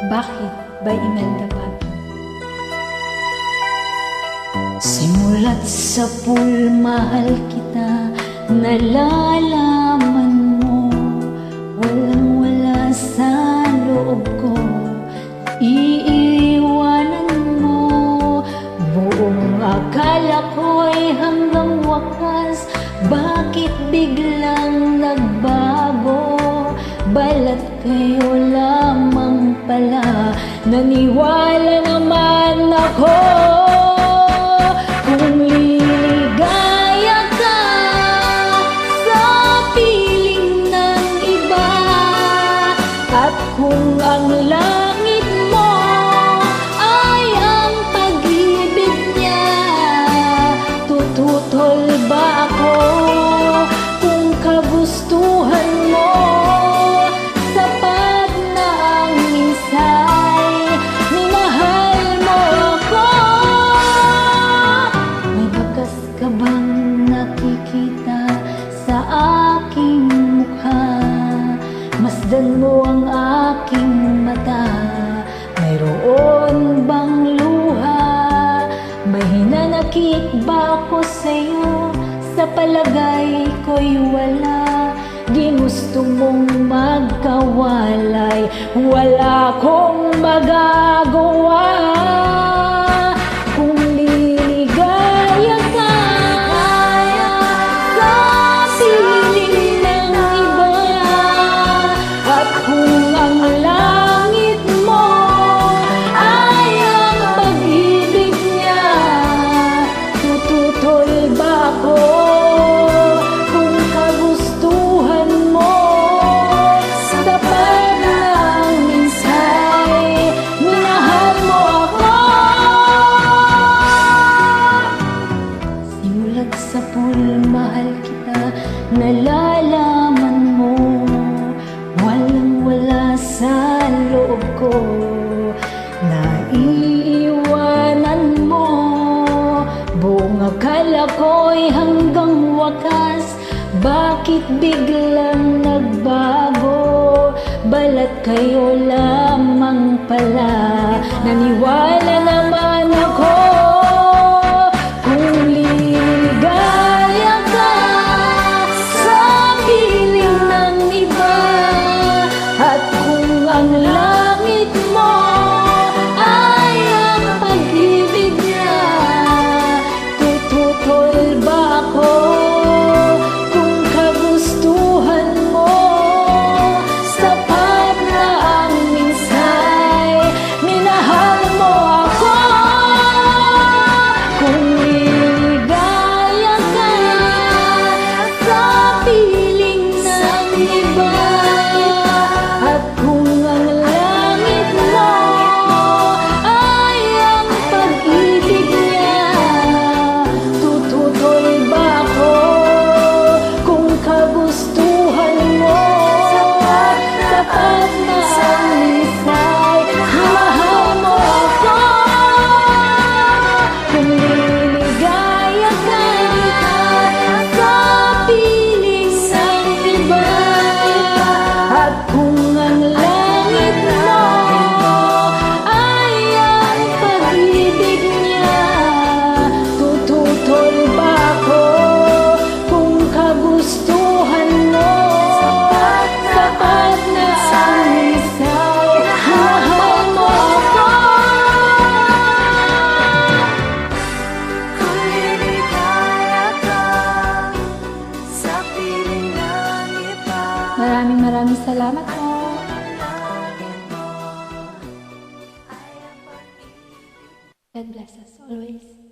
Bakit? By Imelda Bato. Simulat sa pool, mahal kita, nalalaman mo, walang-wala sa loob ko, iiwanan mo. Buong akala ko'y hanggang wakas, bakit biglang nagbago? Balat kayo lamang pala, naniwala naman ako. Kung liligaya ka sa piling ng iba, at kung ang langit mo ay ang pag-ibig niya, tututol ba ako kung kagustuhan mo? Sapat na ang minsay, minahal mo ako. May bakas ka bang nakikita sa aking mukha? Masdan mo ang aking mata, mayroon bang luha? May hinanakit ba ako sa'yo? Sa palagay ko'y wala. Di gusto mong magkawalay, wala akong magagawa. Kung liligaya ka sa piling ng iba, at kung ang langit mo ay ang pag-ibig niya, tututol ba ako kung kagustuhan mo? Sapat na ang minsay, minahal mo ako. Simulat sa pool, mahal kita, nalalaman mo, walang-wala sa loob ko, naiiwanan mo. Buong akala ko'y hanggang wakas, bakit biglang nagbago? Balat kayo lamang pala, naniwala naman ako. Kung liligaya ka sa piling ng iba, at kung ang langit mo ay ang pag-ibig niya, tututol ba ako kung kagustuhan mo? Sapat na ang minsay, minahal mo ako. Kung liligaya ka sa piling ng iba, at kung ang langit mo ay ang pag-ibig niya, tututol ba ako kung kagustuhan mo? Sapat na ang minsay, minahal mo ako. Kung liligaya ka sa piling ng iba, at kung ang langit mo ay ang pag-ibig niya, tututol ba ako kung kagustuhan mo? Sapat na ang minsay, minahal mo ako. Kung liligaya ka sa piling ng iba, Maraming salamat po. langit mo ay ang pag-ibig. God bless us always.